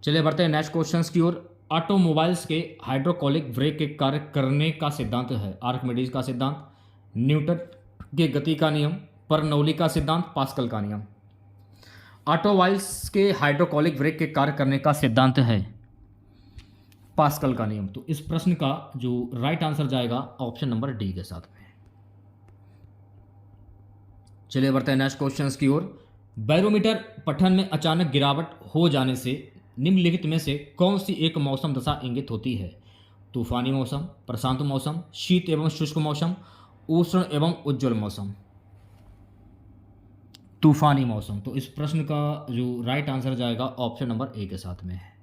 चलिए बढ़ते हैं नेक्स्ट क्वेश्चंस की ओर। ऑटोमोबाइल्स के हाइड्रोकोलिक ब्रेक के कार्य करने का सिद्धांत है आर्किमिडीज का सिद्धांत, न्यूटन के गति का नियम, बर्नौली का सिद्धांत, पास्कल का नियम। ऑटोमोबाइल्स के हाइड्रोकोलिक ब्रेक के कार्य करने का सिद्धांत है पास्कल का नियम। तो इस प्रश्न का जो राइट आंसर जाएगा ऑप्शन नंबर डी के साथ में। चलिए बढ़ते हैं नेक्स्ट क्वेश्चंस की ओर। बैरोमीटर पठन में अचानक गिरावट हो जाने से निम्नलिखित में से कौन सी एक मौसम दशा इंगित होती है? तूफानी मौसम, प्रशांत मौसम, शीत एवं शुष्क मौसम, उष्ण एवं उज्ज्वल मौसम। तूफानी मौसम। तो इस प्रश्न का जो राइट आंसर जाएगा ऑप्शन नंबर ए के साथ में है।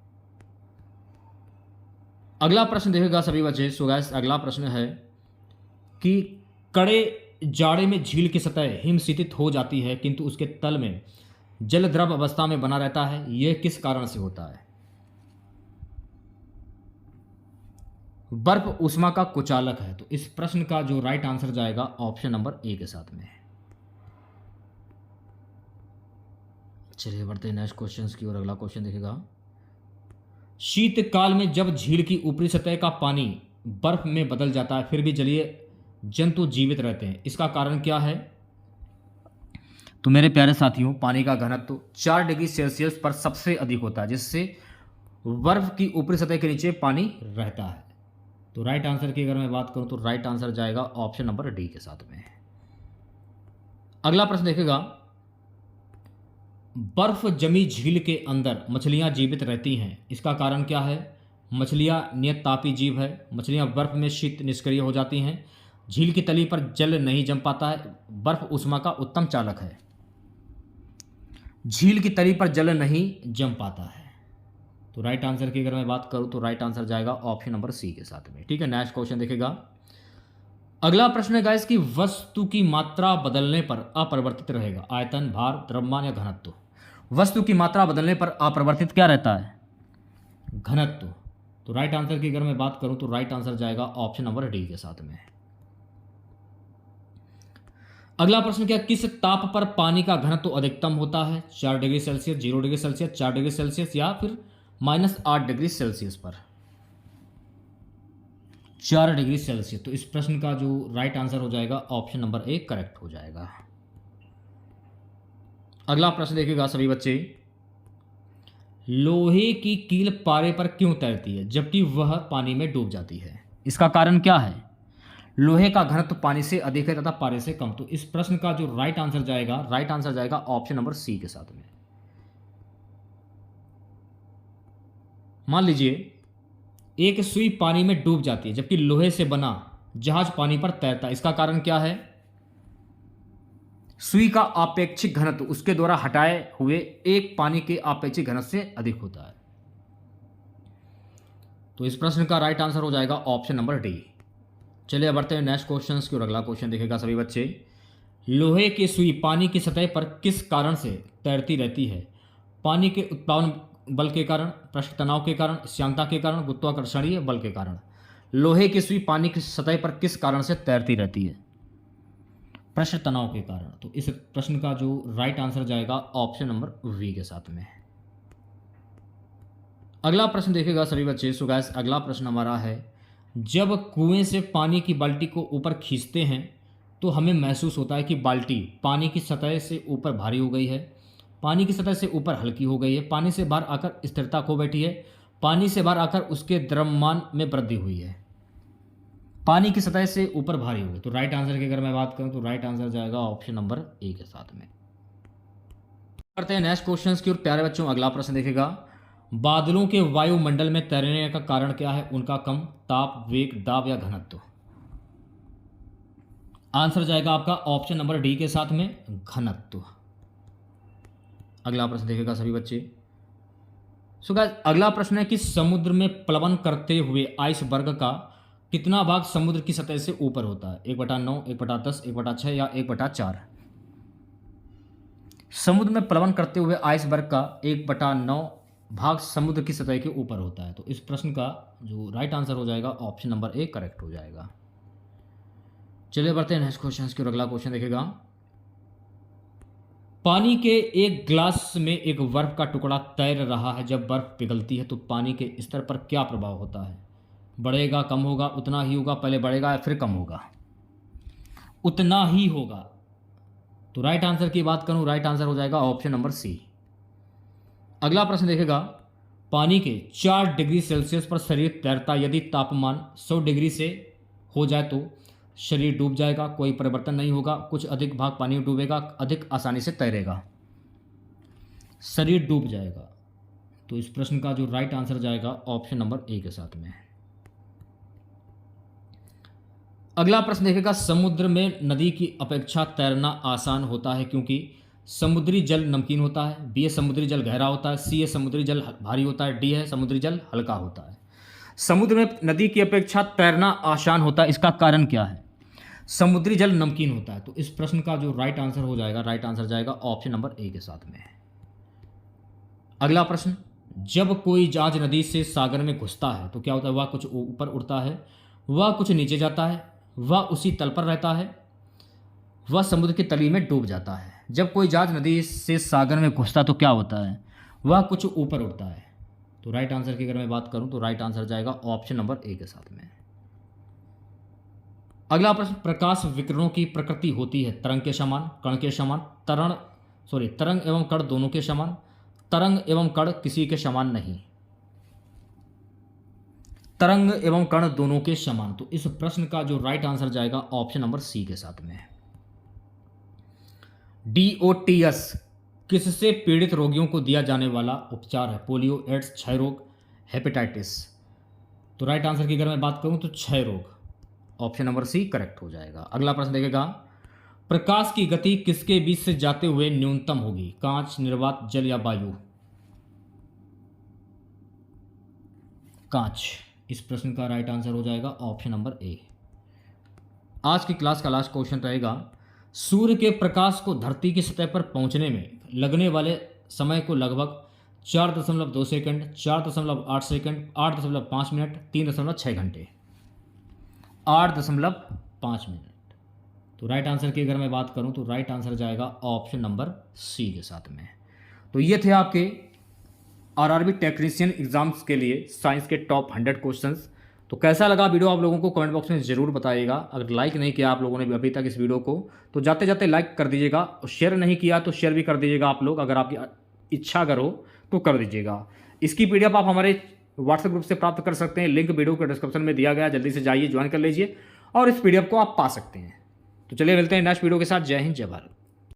अगला प्रश्न देखेगा सभी बच्चे। सो गाइस अगला प्रश्न है कि कड़े जाड़े में झील की सतह हिमशीतित हो जाती है किंतु उसके तल में जल द्रव अवस्था में बना रहता है, यह किस कारण से होता है? बर्फ ऊष्मा का कुचालक है। तो इस प्रश्न का जो राइट आंसर जाएगा ऑप्शन नंबर ए के साथ में है। चलिए बढ़ते हैं नेक्स्ट क्वेश्चन की ओर। अगला क्वेश्चन देखेगा, शीतकाल में जब झील की ऊपरी सतह का पानी बर्फ में बदल जाता है फिर भी जलीय जंतु जीवित रहते हैं, इसका कारण क्या है? तो मेरे प्यारे साथियों, पानी का घनत्व 4 डिग्री सेल्सियस पर सबसे अधिक होता है जिससे बर्फ की ऊपरी सतह के नीचे पानी रहता है। तो राइट आंसर की अगर मैं बात करूं तो राइट आंसर जाएगा ऑप्शन नंबर डी के साथ में। अगला प्रश्न देखेगा, बर्फ जमी झील के अंदर मछलियां जीवित रहती हैं, इसका कारण क्या है? मछलियां नियततापी जीव है, मछलियां बर्फ में शीत निष्क्रिय हो जाती हैं, झील की तली पर जल नहीं जम पाता है, बर्फ ऊष्मा का उत्तम चालक है। झील की तली पर जल नहीं जम पाता है। तो राइट आंसर की अगर मैं बात करूं तो राइट आंसर जाएगा ऑप्शन नंबर सी के साथ में। ठीक है, नेक्स्ट क्वेश्चन देखेगा। अगला प्रश्न है गाइस कि वस्तु की मात्रा बदलने पर अपरिवर्तित रहेगा, आयतन, भार, द्रव्यमान या घनत्व। वस्तु की मात्रा बदलने पर अपरिवर्तित क्या रहता है? घनत्व। तो राइट आंसर की अगर मैं बात करूं तो राइट आंसर जाएगा ऑप्शन नंबर डी के साथ में। अगला प्रश्न क्या, किस ताप पर पानी का घनत्व अधिकतम होता है? 4 degree Celsius, 0 degree Celsius, 4 degree Celsius या फिर -8 डिग्री सेल्सियस पर? 4 डिग्री सेल्सियस। तो इस प्रश्न का जो राइट आंसर हो जाएगा ऑप्शन नंबर ए करेक्ट हो जाएगा। अगला प्रश्न देखिएगा सभी बच्चे, लोहे की कील पारे पर क्यों तैरती है जबकि वह पानी में डूब जाती है? इसका कारण क्या है? लोहे का घनत्व पानी से अधिक है तथा पारे से कम। तो इस प्रश्न का जो राइट आंसर जाएगा ऑप्शन नंबर सी के साथ में। मान लीजिए एक सुई पानी में डूब जाती है जबकि लोहे से बना जहाज पानी पर तैरता है। इसका कारण क्या है? सुई का आपेक्षिक घनत्व उसके द्वारा हटाए हुए एक पानी के आपेक्षिक घनत्व से अधिक होता है। तो इस प्रश्न का राइट आंसर हो जाएगा ऑप्शन नंबर डी। चलिए बढ़ते हैं नेक्स्ट क्वेश्चन की ओर। अगला क्वेश्चन देखेगा सभी बच्चे, लोहे की सुई पानी की सतह पर किस कारण से तैरती रहती है? पानी के उत्प्लावन बल के कारण, पृष्ठ तनाव के कारण, श्यानता के कारण, गुरुत्वाकर्षणीय बल के कारण। लोहे की सुई पानी की सतह पर किस कारण से तैरती रहती है? पृष्ठ तनाव के कारण। तो इस प्रश्न का जो राइट आंसर जाएगा ऑप्शन नंबर वी के साथ में। अगला प्रश्न देखेगा सभी बच्चे। सो गाइस अगला प्रश्न हमारा है, जब कुएं से पानी की बाल्टी को ऊपर खींचते हैं तो हमें महसूस होता है कि बाल्टी पानी की सतह से ऊपर भारी हो गई है, पानी की सतह से ऊपर हल्की हो गई है, पानी से बाहर आकर स्थिरता खो बैठी है, पानी से बाहर आकर उसके द्रव्यमान में वृद्धि हुई है। पानी की सतह से ऊपर भारी हो गई। तो राइट आंसर की अगर मैं बात करूं तो राइट आंसर जाएगा ऑप्शन नंबर ए के साथ में। करते हैं नेक्स्ट क्वेश्चन की ओर। प्यारे बच्चों अगला प्रश्न देखेगा, बादलों के वायुमंडल में तैरने का कारण क्या है? उनका कम ताप, वेग, दाब या घनत्व? आंसर जाएगा आपका ऑप्शन नंबर डी के साथ में, घनत्व। अगला प्रश्न देखेगा सभी बच्चे। सो गाइस अगला प्रश्न है कि समुद्र में प्लवन करते हुए आइसबर्ग का कितना भाग समुद्र की सतह से ऊपर होता है? 1/9, 1/10, 1/6 या 1/4? समुद्र में प्लवन करते हुए आइसबर्ग का 1/9 भाग समुद्र की सतह के ऊपर होता है। तो इस प्रश्न का जो राइट आंसर हो जाएगा ऑप्शन नंबर ए करेक्ट हो जाएगा। चलिए बढ़ते हैं नेक्स्ट क्वेश्चन की ओर। अगला क्वेश्चन देखेगा, पानी के एक ग्लास में एक बर्फ का टुकड़ा तैर रहा है। जब बर्फ पिघलती है तो पानी के स्तर पर क्या प्रभाव होता है? बढ़ेगा, कम होगा, उतना ही होगा, पहले बढ़ेगा या फिर कम होगा? उतना ही होगा। तो राइट आंसर की बात करूं, राइट आंसर हो जाएगा ऑप्शन नंबर सी। अगला प्रश्न देखेगा, पानी के 4 डिग्री सेल्सियस पर शरीर तैरता, यदि तापमान 100 डिग्री से हो जाए तो शरीर डूब जाएगा, कोई परिवर्तन नहीं होगा, कुछ अधिक भाग पानी में डूबेगा, अधिक आसानी से तैरेगा। शरीर डूब जाएगा। तो इस प्रश्न का जो राइट आंसर जाएगा ऑप्शन नंबर ए के साथ में। अगला प्रश्न देखेगा, समुद्र में नदी की अपेक्षा तैरना आसान होता है क्योंकि समुद्री जल नमकीन होता है, बी है समुद्री जल गहरा होता है, सी है समुद्री जल भारी होता है, डी है समुद्री जल हल्का होता है। समुद्र में नदी की अपेक्षा तैरना आसान होता है, इसका कारण क्या है? समुद्री जल नमकीन होता है। तो इस प्रश्न का जो राइट आंसर हो जाएगा, राइट आंसर जाएगा ऑप्शन नंबर ए के साथ में। अगला प्रश्न, जब कोई जहाज नदी से सागर में घुसता है तो क्या होता है? वह कुछ ऊपर उड़ता है, वह कुछ नीचे जाता है, वह उसी तल पर रहता है, वह समुद्र की तली में डूब जाता है। जब कोई जहाज नदी से सागर में घुसता तो क्या होता है? वह कुछ ऊपर उड़ता है। तो राइट आंसर की अगर मैं बात करूं तो राइट आंसर जाएगा ऑप्शन नंबर ए के साथ में। अगला प्रश्न, प्रकाश विकिरणों की प्रकृति होती है तरंग के समान, कण के समान, तरंग एवं कण दोनों के समान, तरंग एवं कण किसी के समान नहीं। तरंग एवं कण दोनों के समान। तो इस प्रश्न का जो राइट आंसर जाएगा ऑप्शन नंबर सी के साथ में। DOTS किससे पीड़ित रोगियों को दिया जाने वाला उपचार है? पोलियो, एड्स, क्षय रोग, हेपेटाइटिस? तो राइट आंसर की अगर मैं बात करूं तो क्षय रोग। ऑप्शन नंबर सी करेक्ट हो जाएगा। अगला प्रश्न देखेगा, प्रकाश की गति किसके बीच से जाते हुए न्यूनतम होगी? कांच, निर्वात, जल या वायु? कांच। इस प्रश्न का राइट आंसर हो जाएगा ऑप्शन नंबर ए। आज की क्लास का लास्ट क्वेश्चन रहेगा, सूर्य के प्रकाश को धरती की सतह पर पहुंचने में लगने वाले समय को लगभग 4.2 सेकंड, 4.8 सेकंड, 8.5 मिनट, 3.6 घंटे, 8.5 मिनट। तो राइट आंसर की अगर मैं बात करूं तो राइट आंसर जाएगा ऑप्शन नंबर सी के साथ में। तो ये थे आपके आरआरबी टेक्नीशियन एग्जाम्स के लिए साइंस के टॉप 100 क्वेश्चंस। तो कैसा लगा वीडियो आप लोगों को कमेंट बॉक्स में ज़रूर बताइएगा। अगर लाइक नहीं किया आप लोगों ने अभी तक इस वीडियो को तो जाते जाते लाइक कर दीजिएगा, और शेयर नहीं किया तो शेयर भी कर दीजिएगा आप लोग, अगर आपकी इच्छा अगर हो तो कर दीजिएगा। इसकी पीडीएफ आप हमारे व्हाट्सएप ग्रुप से प्राप्त कर सकते हैं, लिंक वीडियो के डिस्क्रिप्शन में दिया गया, जल्दी से जाइए ज्वाइन कर लीजिए और इस पीडीएफ को आप पा सकते हैं। तो चलिए मिलते हैं नेक्स्ट वीडियो के साथ। जय हिंद, जय भारत।